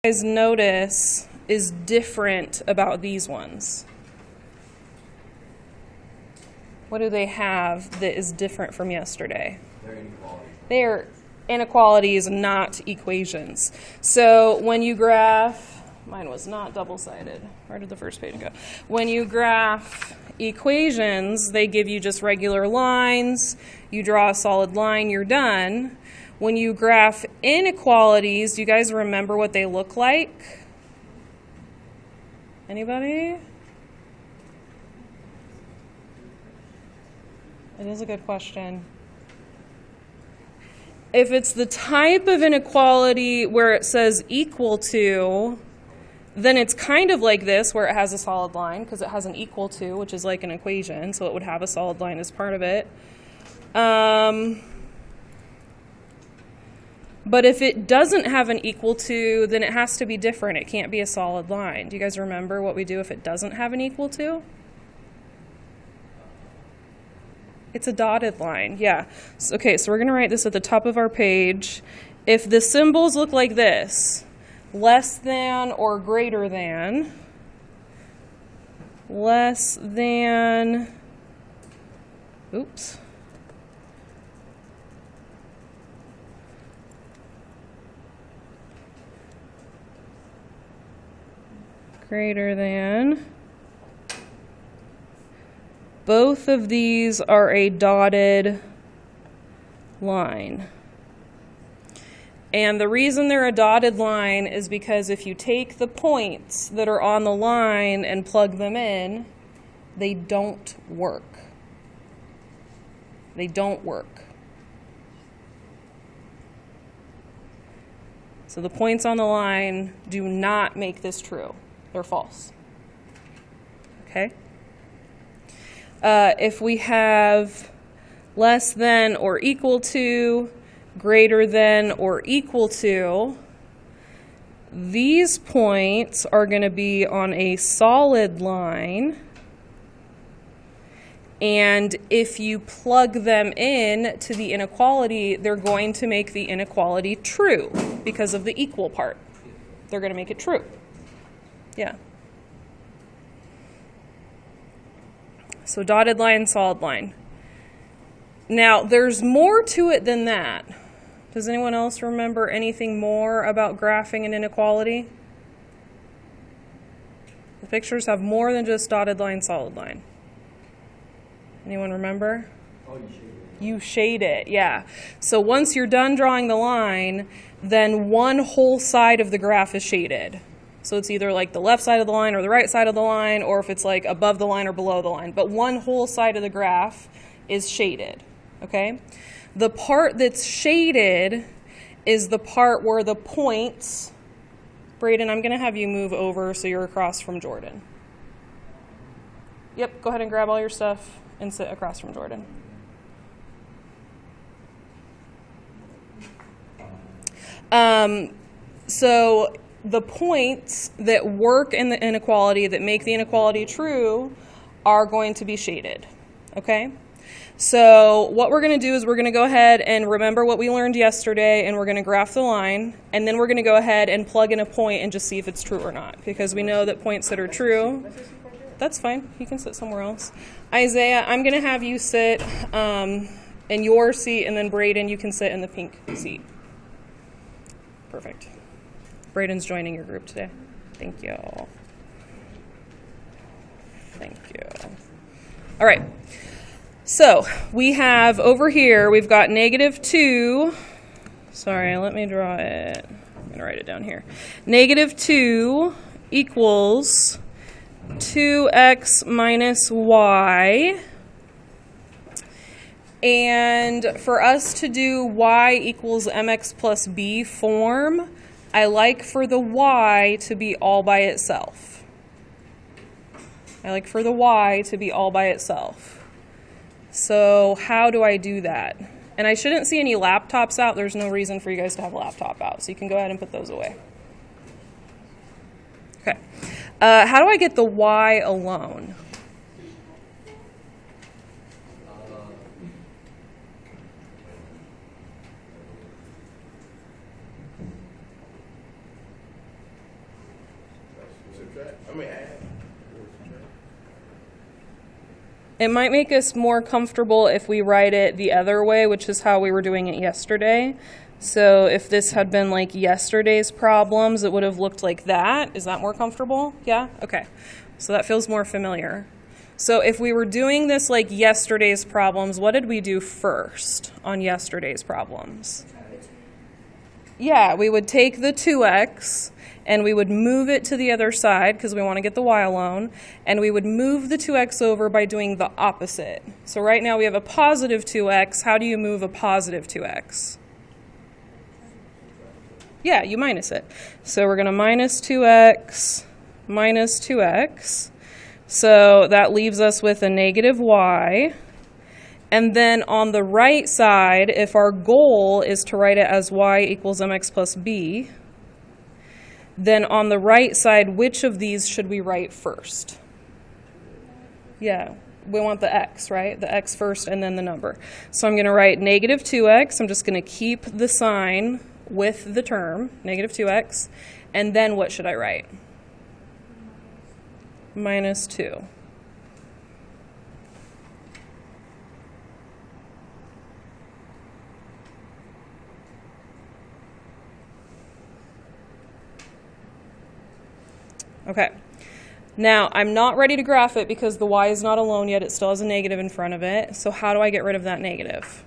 Guys notice is different about these ones? What do they have that is different from yesterday? They're inequalities. They're inequalities, not equations. So when you graph, mine was not double-sided. Where did the first page go? When you graph equations, they give you just regular lines. You draw a solid line, you're done. When you graph inequalities, do you guys remember what they look like? Anybody? It is a good question. If it's the type of inequality where it says equal to, then it's kind of like this, where it has a solid line, because it has an equal to, which is like an equation, so it would have a solid line as part of it. But if it doesn't have an equal to, then it has to be different. It can't be a solid line. Do you guys remember what we do if it doesn't have an equal to? It's a dotted line, yeah. Okay, so we're going to write this at the top of our page. If the symbols look like this, less than or greater than, less than, oops. Greater than. Both of these are a dotted line. And the reason they're a dotted line is because if you take the points that are on the line and plug them in, they don't work. They don't work. So the points on the line do not make this true. They're false. Okay? If we have less than or equal to, greater than or equal to, these points are going to be on a solid line. And if you plug them in to the inequality, they're going to make the inequality true because of the equal part. They're going to make it true. Yeah. So dotted line, solid line. Now, there's more to it than that. Does anyone else remember anything more about graphing an inequality? The pictures have more than just dotted line, solid line. Anyone remember? Oh, you shade it. You shade it, yeah. So once you're done drawing the line, then one whole side of the graph is shaded. So it's either like the left side of the line or the right side of the line, or if it's like above the line or below the line. But one whole side of the graph is shaded, okay? The part that's shaded is the part where the points, Braden, I'm going to have you move over so you're across from Jordan. Yep, go ahead and grab all your stuff and sit across from Jordan. So the points that work in the inequality, that make the inequality true, are going to be shaded, okay? So what we're going to do is we're going to go ahead and remember what we learned yesterday, and we're going to graph the line, and then we're going to go ahead and plug in a point and just see if it's true or not, because we know that points that are true, that's fine, you can sit somewhere else. Isaiah, I'm going to have you sit in your seat, and then Braden, you can sit in the pink seat. Perfect. Braden's joining your group today. Thank you. Thank you. All right. So we have over here, we've got -2. Sorry, let me draw it. I'm going to write it down here. -2 equals 2x minus y. And for us to do y equals mx plus b form, I like for the y to be all by itself. I like for the y to be all by itself. So how do I do that? And I shouldn't see any laptops out. There's no reason for you guys to have a laptop out, so you can go ahead and put those away. Okay. How do I get the y alone? subtract? I mean, add. It might make us more comfortable if we write it the other way, which is how we were doing it yesterday. So if this had been like yesterday's problems, it would have looked like that. Is that more comfortable? Yeah? Okay. So that feels more familiar. So if we were doing this like yesterday's problems, what did we do first on yesterday's problems? Yeah, we would take the 2x and we would move it to the other side because we want to get the y alone, and we would move the 2x over by doing the opposite. So right now we have a positive 2x. How do you move a positive 2x? Yeah, you minus it. So we're going to minus 2x minus 2x. So that leaves us with a negative y. And then on the right side, if our goal is to write it as y equals mx plus b, then on the right side, which of these should we write first? Yeah, we want the x, right? The x first and then the number. So I'm going to write negative 2x. I'm just going to keep the sign with the term, negative 2x. And then what should I write? Minus 2. Okay, now I'm not ready to graph it because the y is not alone yet. It still has a negative in front of it. So how do I get rid of that negative?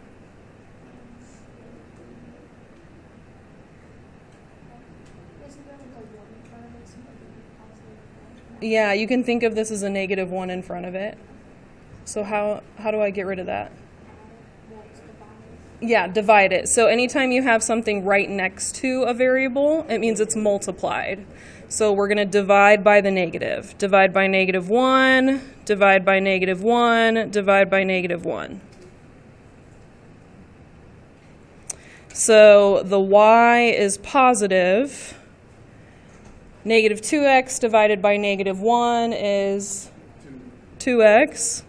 Yeah, you can think of this as a negative 1 in front of it. So how do I get rid of that? Yeah, divide it. So anytime you have something right next to a variable, it means it's multiplied. So we're going to divide by the negative. Divide by negative 1, divide by negative 1, divide by negative 1. So the y is positive. Negative 2x divided by negative 1 is 2x.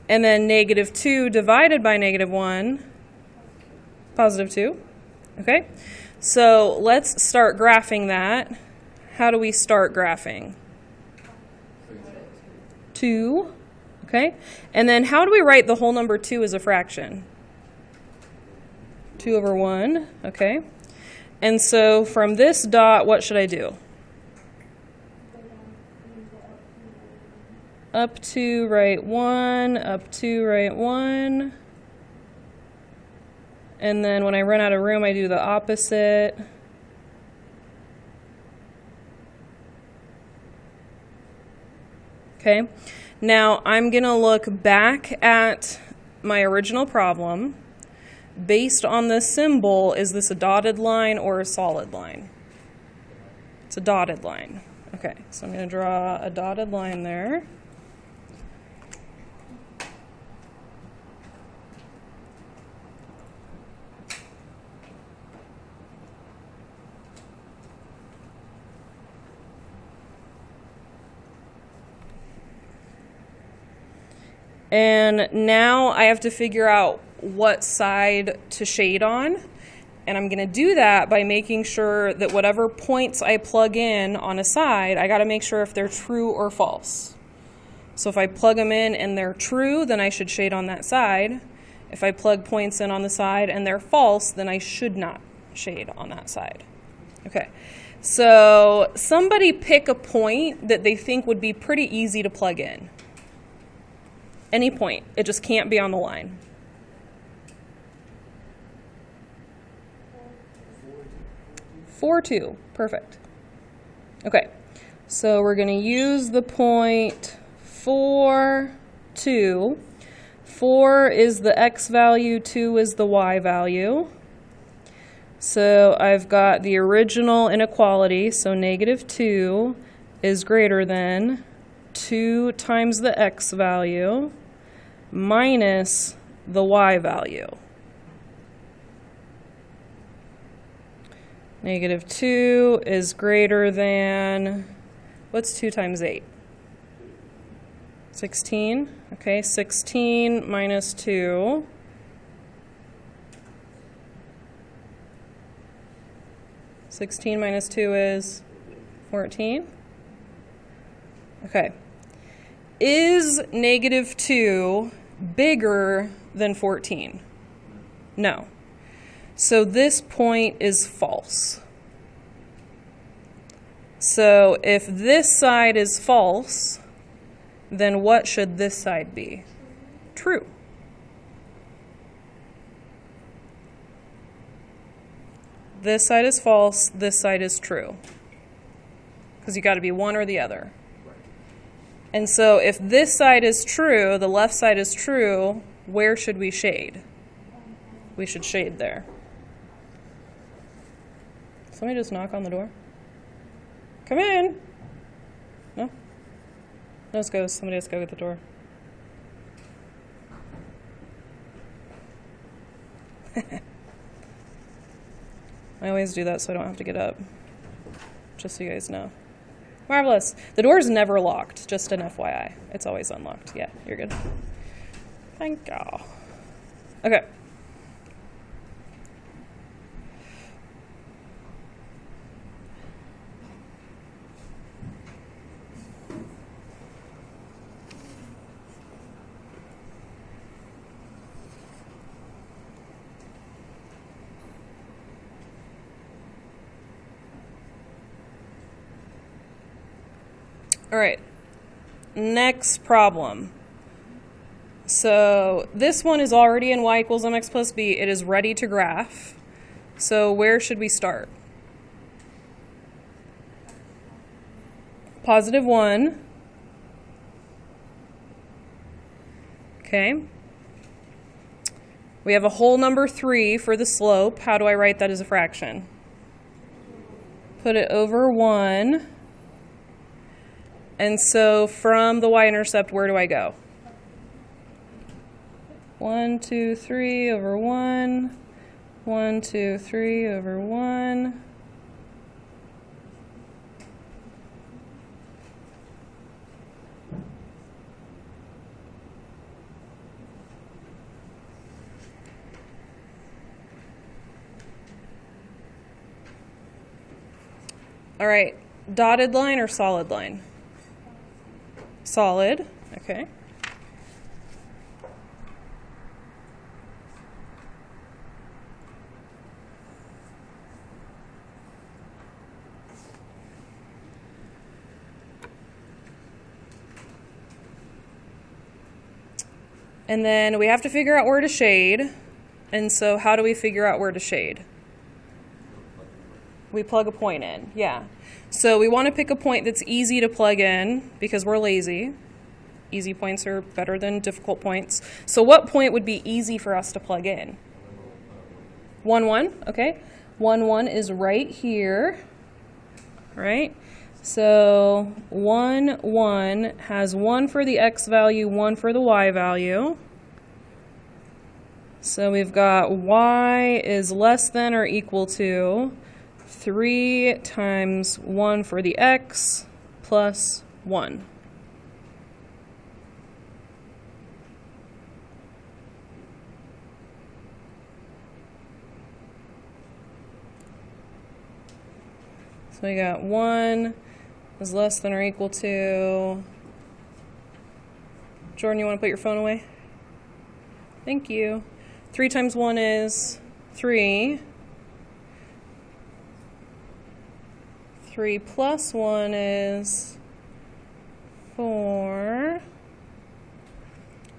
And then negative 2 divided by negative 1, positive 2. Okay? So let's start graphing that. How do we start graphing? 2. Okay? And then how do we write the whole number 2 as a fraction? 2 over 1. Okay? And so from this dot, what should I do? Up 2, right 1, up 2, right 1. And then when I run out of room, I do the opposite. Okay, now I'm going to look back at my original problem. Based on this symbol, is this a dotted line or a solid line? It's a dotted line. Okay, so I'm going to draw a dotted line there. And now I have to figure out what side to shade on. And I'm going to do that by making sure that whatever points I plug in on a side, I got to make sure if they're true or false. So if I plug them in and they're true, then I should shade on that side. If I plug points in on the side and they're false, then I should not shade on that side. Okay, so somebody pick a point that they think would be pretty easy to plug in. Any point. It just can't be on the line. 4, 2. Perfect. Okay. So we're going to use the point 4, 2. 4 is the x value, 2 is the y value. So I've got the original inequality, so negative 2 is greater than 2 times the x value minus the y value. Negative 2 is greater than, what's 2 times 8? 16. Okay, 16 minus 2. Sixteen minus 2 is 14. Okay. Is negative 2 bigger than 14? No. So this point is false. So if this side is false, then what should this side be? True. This side is false, this side is true. Because you got to be one or the other. And so if this side is true, the left side is true, where should we shade? We should shade there. Somebody just knock on the door. Come in. No? No, let's go. Somebody has to go get the door. I always do that so I don't have to get up. Just so you guys know. Marvelous. The door is never locked, just an FYI. It's always unlocked. Yeah, you're good. Thank you. Okay. All right, next problem. So this one is already in y equals mx plus b. It is ready to graph. So where should we start? Positive 1. Okay. We have a whole number 3 for the slope. How do I write that as a fraction? Put it over 1. And so from the y-intercept, where do I go? 1, 2, 3 over 1. 1, 2, 3 over 1. All right, dotted line or solid line? Solid, okay. And then we have to figure out where to shade. And so how do we figure out where to shade? We plug a point in, yeah. So we want to pick a point that's easy to plug in because we're lazy. Easy points are better than difficult points. So what point would be easy for us to plug in? 1, 1, okay. 1, 1 is right here, right? So 1, 1 has 1 for the x value, 1 for the y value. So we've got y is less than or equal to 3 times 1 for the x plus 1. So we got 1 is less than or equal to... Jordan, you want to put your phone away? Thank you. 3 times 1 is 3. 3 plus 1 is 4.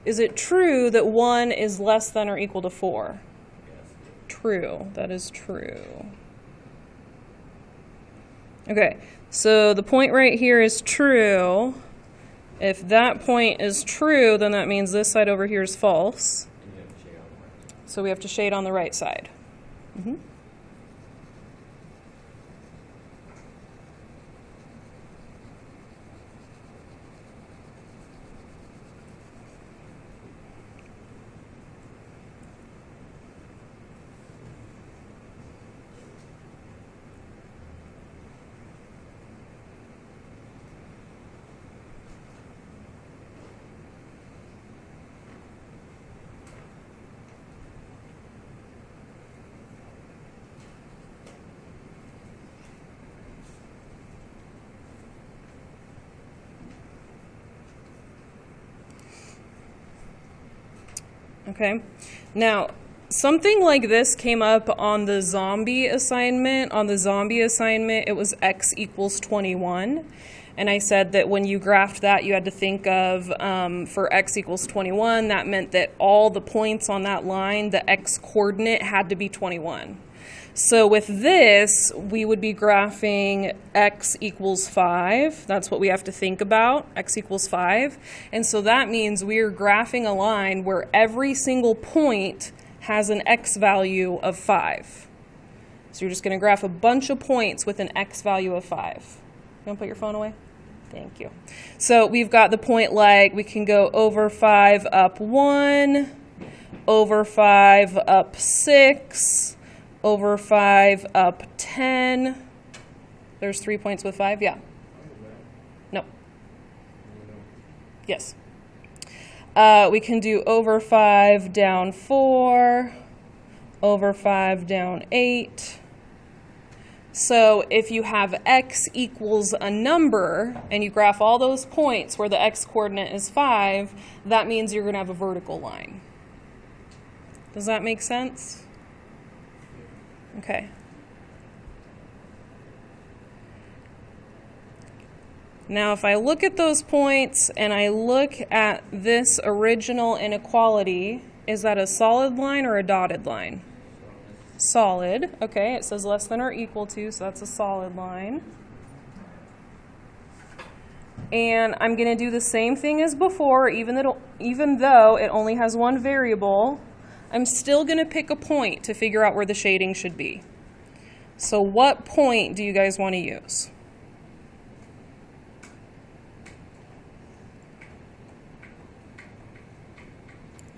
Is it true that 1 is less than or equal to 4? Yes. True. That is true. Okay, so the point right here is true. If that point is true, then that means this side over here is false. And you have to shade on the right. So we have to shade on the right side. Mm-hmm. Okay. Now, something like this came up on the zombie assignment. On the zombie assignment, it was x equals 21. And I said that when you graphed that, you had to think of, for x equals 21, that meant that all the points on that line, the x coordinate had to be 21. So with this, we would be graphing x equals 5. That's what we have to think about, x equals 5. And so that means we're graphing a line where every single point has an x value of 5. So you're just going to graph a bunch of points with an x value of 5. You want to put your phone away? Thank you. So we've got the point like we can go over 5 up 1, over 5 up 6, over 5 up 10. There's 3 points with 5, yeah. No. Yes. We can do over 5 down 4, over 5 down 8. So if you have x equals a number and you graph all those points where the x coordinate is 5, that means you're going to have a vertical line. Does that make sense? Okay. Now, if I look at those points and I look at this original inequality, is that a solid line or a dotted line? Solid. Okay, it says less than or equal to, so that's a solid line. And I'm going to do the same thing as before, even though it only has one variable. I'm still going to pick a point to figure out where the shading should be. So what point do you guys want to use?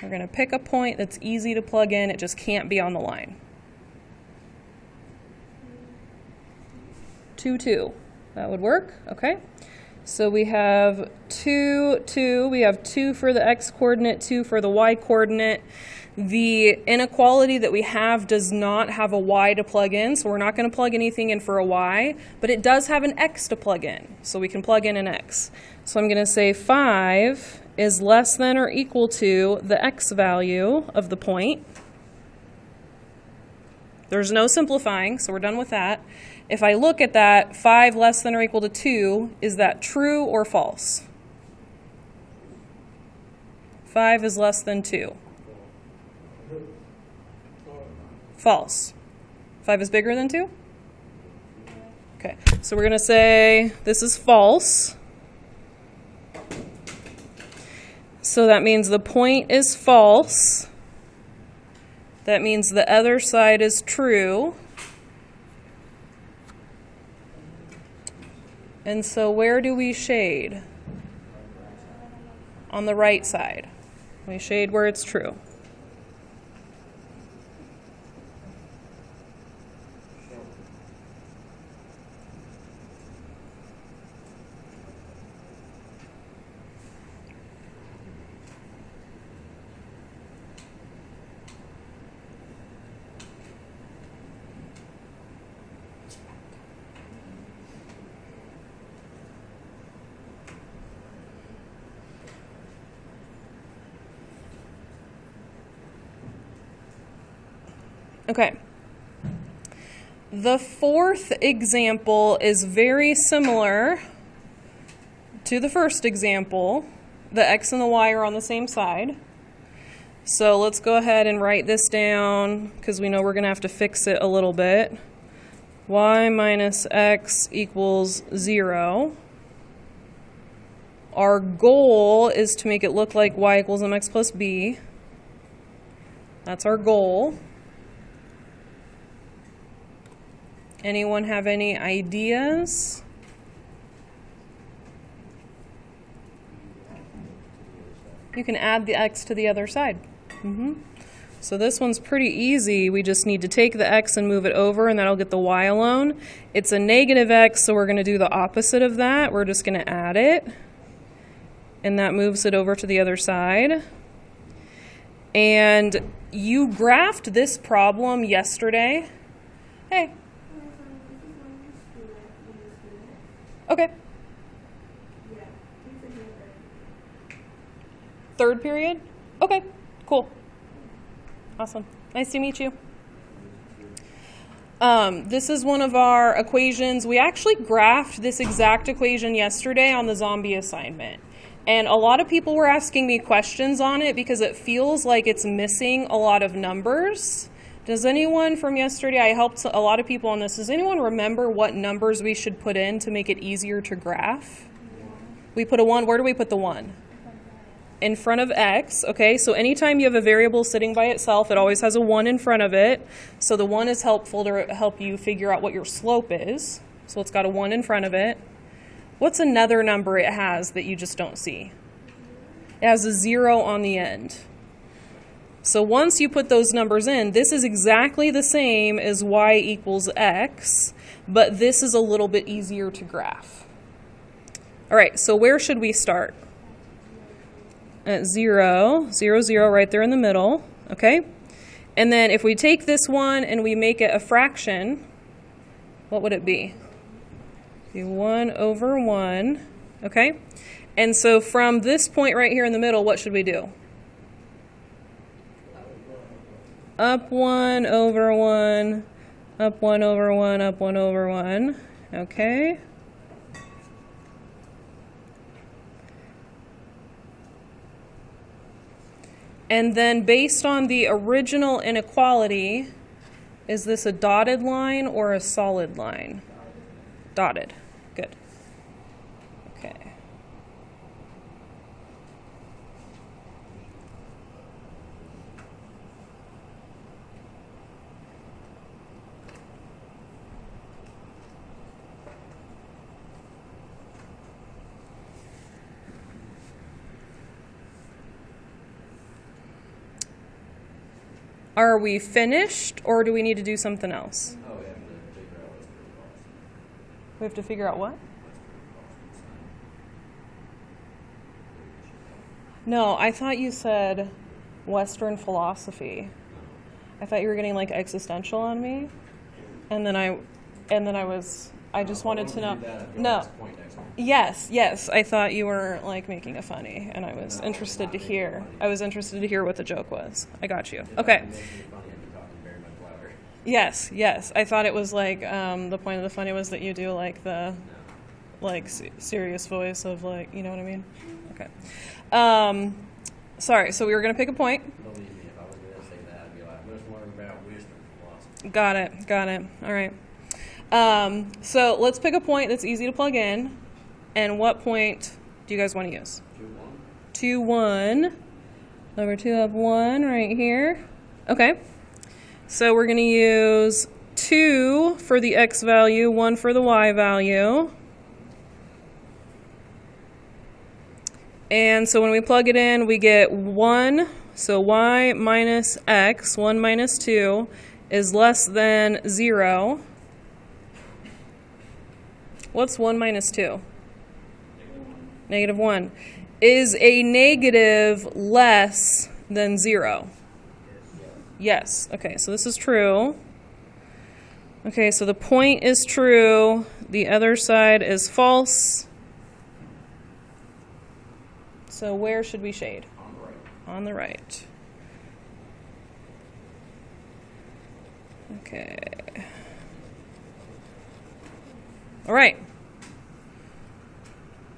We're going to pick a point that's easy to plug in. It just can't be on the line. 2, 2. That would work. Okay. So we have 2, 2. We have 2 for the x coordinate, 2 for the y coordinate. The inequality that we have does not have a y to plug in, so we're not going to plug anything in for a y, but it does have an x to plug in, so we can plug in an x. So I'm going to say 5 is less than or equal to the x value of the point. There's no simplifying, so we're done with that. If I look at that, 5 less than or equal to 2, is that true or false? 5 is less than 2. False. 5 is bigger than 2? Okay, so we're going to say this is false. So that means the point is false. That means the other side is true. And so where do we shade? On the right side. We shade where it's true. Okay. The fourth example is very similar to the first example. The x and the y are on the same side. So let's go ahead and write this down because we know we're going to have to fix it a little bit. Y minus x equals 0. Our goal is to make it look like y equals mx plus b. That's our goal. Anyone have any ideas? You can add the x to the other side. So this one's pretty easy. We just need to take the x and move it over, and that'll get the y alone. It's a negative x, so we're going to do the opposite of that. We're just going to add it, and that moves it over to the other side. And you graphed this problem yesterday. Hey. Okay. Third period? Okay, cool. Awesome. Nice to meet you. This is one of our equations. We actually graphed this exact equation yesterday on the zombie assignment. And a lot of people were asking me questions on it because it feels like it's missing a lot of numbers. Does anyone from yesterday, I helped a lot of people on this, does anyone remember what numbers we should put in to make it easier to graph? We put a 1. Where do we put the 1? In front of x, okay? So anytime you have a variable sitting by itself, it always has a 1 in front of it. So the 1 is helpful to help you figure out what your slope is. So it's got a 1 in front of it. What's another number it has that you just don't see? It has a 0 on the end. So once you put those numbers in, this is exactly the same as y equals x, but this is a little bit easier to graph. All right, so where should we start? At 0, 0, 0, right there in the middle, okay? And then if we take this one and we make it a fraction, what would it be? 1 over 1, okay? And so from this point right here in the middle, what should we do? Up 1 over 1, up 1 over 1, up 1 over 1, okay? And then based on the original inequality, is this a dotted line or a solid line? Dotted. Good. Okay. Are we finished, or do we need to do something else? Oh, we have to figure out what's true or false. We have to figure out what? No, I thought you said Western philosophy. I thought you were getting like existential on me, and then I just wanted to know. No. Yes, I thought you were like making a funny, and I was interested to hear. I was interested to hear what the joke was. I got you. Okay. Yes. I thought it was like the point of the funny was that you do like the serious voice of like, you know what I mean? Okay. Sorry. So we were gonna pick a point. Believe me, if I was going to say that, I'd be like, let's learn about Western philosophy. Got it. All right. So let's pick a point that's easy to plug in. And what point do you guys want to use? 2, 1. Over 2 up 1 right here. Okay. So we're going to use 2 for the x value, 1 for the y value. And so when we plug it in, we get 1. So y minus x, 1 minus 2, is less than 0. What's 1 minus 2? Negative 1. Is a negative less than 0? Yes. Okay, so this is true. Okay, so the point is true. The other side is false. So where should we shade? On the right. On the right. Okay. All right.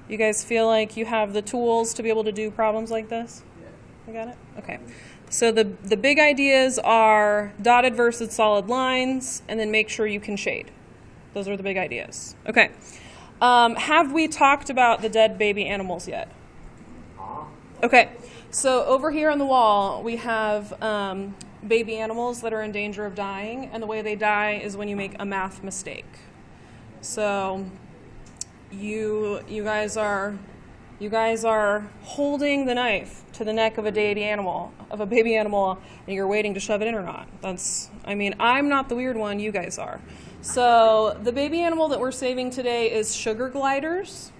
You guys feel like you have the tools to be able to do problems like this? Yeah. I got it? Okay. So the big ideas are dotted versus solid lines, and then make sure you can shade. Those are the big ideas. Okay. Have we talked about the dead baby animals yet? Okay. So over here on the wall, we have baby animals that are in danger of dying, and the way they die is when you make a math mistake. So you guys are holding the knife to the neck of a baby animal, and you're waiting to shove it in or not. I'm not the weird one, you guys are. So the baby animal that we're saving today is sugar gliders.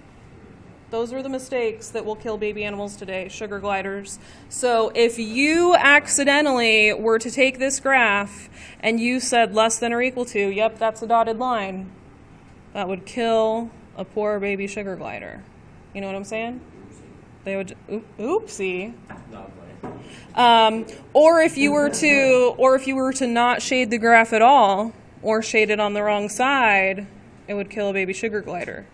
Those are the mistakes that will kill baby animals today, sugar gliders. So if you accidentally were to take this graph and you said less than or equal to, yep, that's a dotted line, that would kill a poor baby sugar glider. You know what I'm saying? They would, oopsie. Not playing. Or if you were to not shade the graph at all, or shade it on the wrong side, it would kill a baby sugar glider.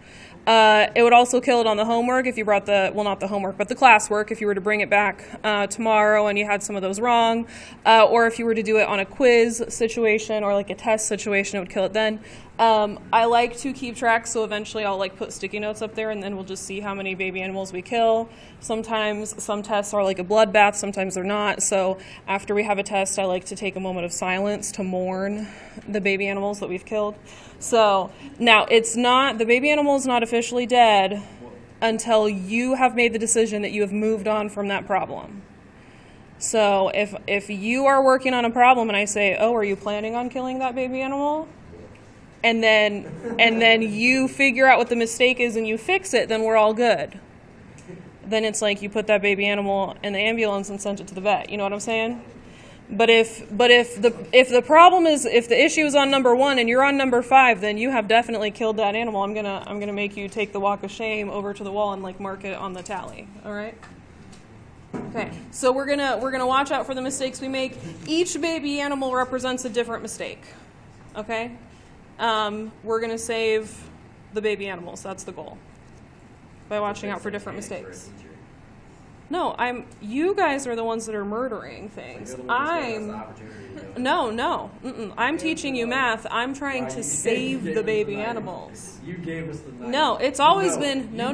It would also kill it on the homework if you brought not the homework, but the classwork, if you were to bring it back tomorrow and you had some of those wrong, or if you were to do it on a quiz situation or like a test situation, it would kill it then. I like to keep track, so eventually I'll like put sticky notes up there and then we'll just see how many baby animals we kill. Sometimes some tests are like a bloodbath, sometimes they're not. So after we have a test, I like to take a moment of silence to mourn the baby animals that we've killed. So now the baby animal is not officially dead until you have made the decision that you have moved on from that problem. So if you are working on a problem and I say, oh, are you planning on killing that baby animal? And then you figure out what the mistake is and you fix it, then we're all good. Then it's like you put that baby animal in the ambulance and sent it to the vet. You know what I'm saying? But if the problem is, if the issue is on number 1 and you're on number 5, then you have definitely killed that animal. I'm gonna make you take the walk of shame over to the wall and like mark it on the tally. All right? Okay. So we're gonna watch out for the mistakes we make. Each baby animal represents a different mistake. Okay? We're gonna save the baby animals. That's the goal. By watching out for different mistakes. No, you guys are the ones that are murdering things. No. I'm teaching you math. I'm trying to save the baby animals. You gave us the knife. No, it's always been, no.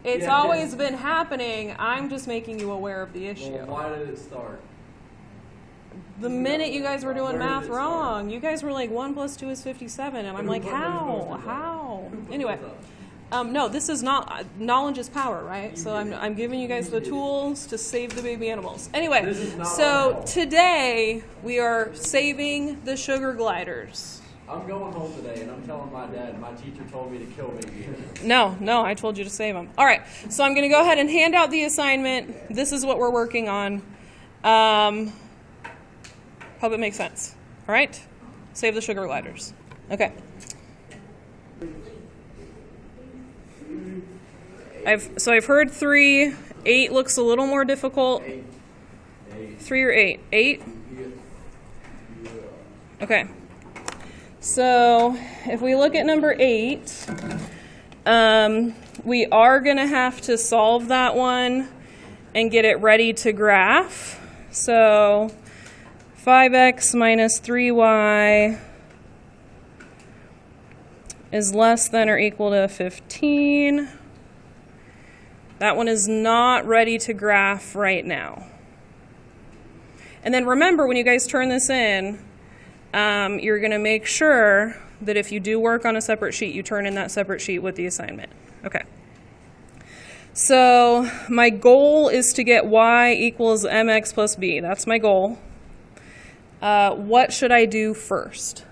It's always been happening. I'm just making you aware of the issue. Well, why did it start? The minute you guys were doing math wrong, you guys were like 1 + 2 is 57, and I'm like, how? Anyway. No, this is not, knowledge is power, right? So I'm giving you guys the tools to save the baby animals. Anyway, so today we are saving the sugar gliders. I'm going home today and I'm telling my dad, my teacher told me to kill baby animals. No, I told you to save them. All right, so I'm going to go ahead and hand out the assignment. This is what we're working on. Hope it makes sense. All right? Save the sugar gliders. Okay. I've heard 3. 8 looks a little more difficult. 3 or 8? 8? Okay. So if we look at number 8, we are going to have to solve that one and get it ready to graph. So 5x minus 3y is less than or equal to 15. That one is not ready to graph right now. And then remember, when you guys turn this in, you're going to make sure that if you do work on a separate sheet, you turn in that separate sheet with the assignment. Okay. So my goal is to get y equals mx plus b. That's my goal. What should I do first?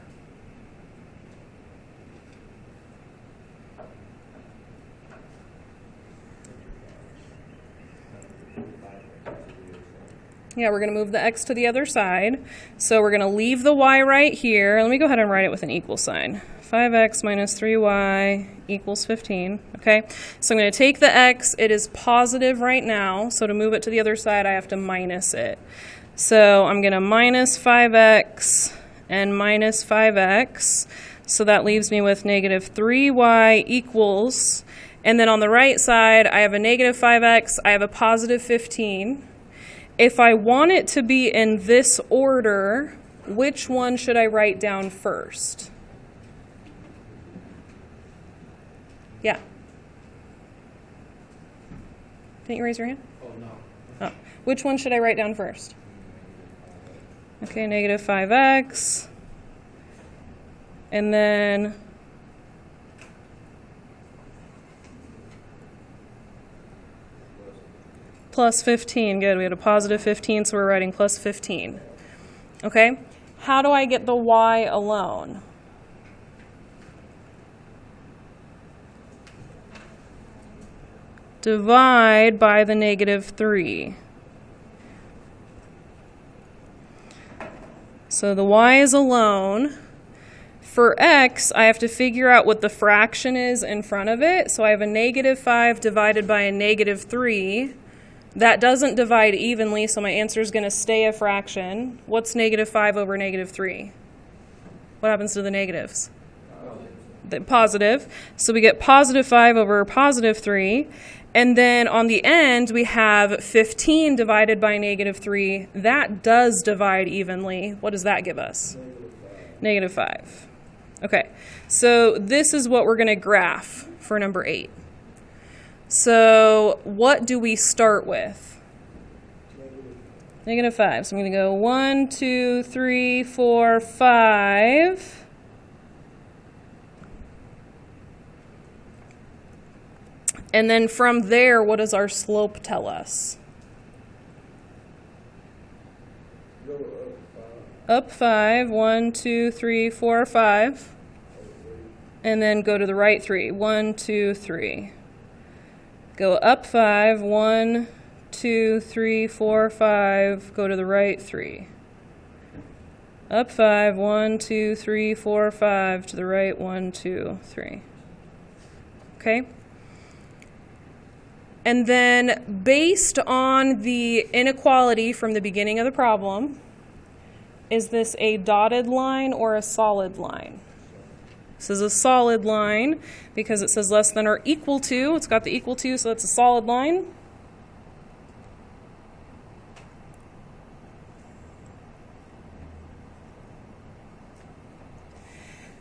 Yeah, we're going to move the x to the other side. So we're going to leave the y right here. Let me go ahead and write it with an equal sign. 5x minus 3y equals 15. Okay, so I'm going to take the x. It is positive right now. So to move it to the other side, I have to minus it. So I'm going to minus 5x and minus 5x. So that leaves me with negative 3y equals. And then on the right side, I have a negative 5x. I have a positive 15. If I want it to be in this order, which one should I write down first? Yeah. Didn't you raise your hand? Oh, no. Oh. Which one should I write down first? Okay, negative 5x. And then plus 15. Good. We had a positive 15, so we're writing plus 15. Okay. How do I get the y alone? Divide by the negative 3. So the y is alone. For x, I have to figure out what the fraction is in front of it. So I have a negative 5 divided by a negative 3. That doesn't divide evenly, so my answer is going to stay a fraction. What's negative 5 over negative 3? What happens to the negatives? The positive. So we get positive 5 over positive 3. And then on the end, we have 15 divided by negative 3. That does divide evenly. What does that give us? Negative 5. Okay, so this is what we're going to graph for number 8. So what do we start with? Negative 5. So I'm going to go 1, 2, 3, 4, 5. And then from there, what does our slope tell us? Up 5. 1, 2, 3, 4, 5. And then go to the right 3. 1, 2, 3. Go up 5, 1, 2, 3, 4, 5, go to the right 3. Up 5, 1, 2, 3, 4, 5, to the right 1, 2, 3. Okay? And then based on the inequality from the beginning of the problem, is this a dotted line or a solid line? This is a solid line because it says less than or equal to. It's got the equal to, so it's a solid line.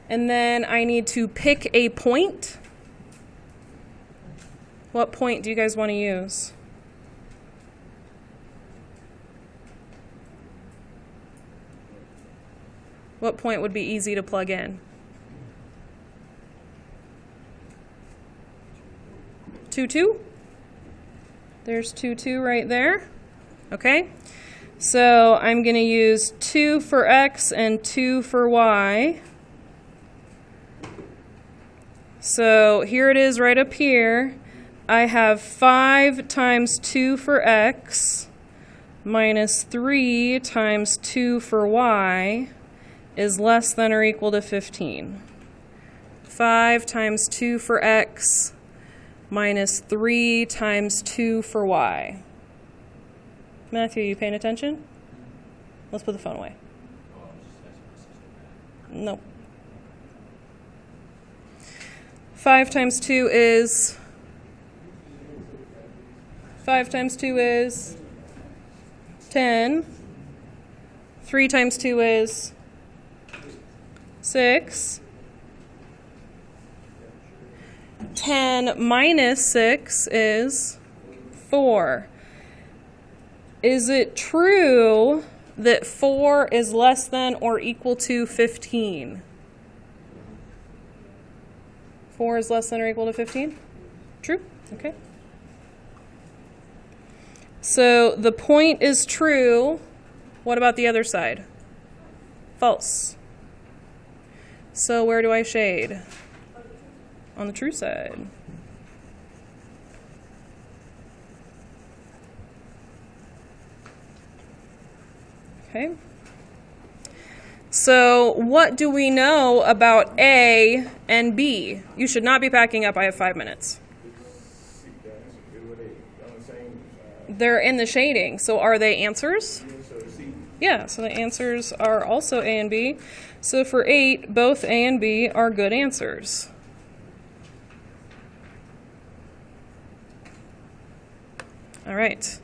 And then I need to pick a point. What point do you guys want to use? What point would be easy to plug in? 2, 2. There's 2, 2 right there. Okay. So I'm going to use 2 for x and 2 for y. So here it is right up here. I have 5 times 2 for x minus 3 times 2 for y is less than or equal to 15. 5 times 2 for x minus 3 times 2 for y. Matthew, you paying attention? Let's put the phone away. Nope. 5 times 2 is... 5 times 2 is 10. 3 times 2 is 6. 10 minus 6 is 4. Is it true that 4 is less than or equal to 15? 4 is less than or equal to 15? True? Okay. So the point is true. What about the other side? False. So where do I shade? On the true side. Okay. So what do we know about A and B? You should not be packing up. I have 5 minutes. They're in the shading. So are they answers? Yeah, so the answers are also A and B. So for 8, both A and B are good answers. All right.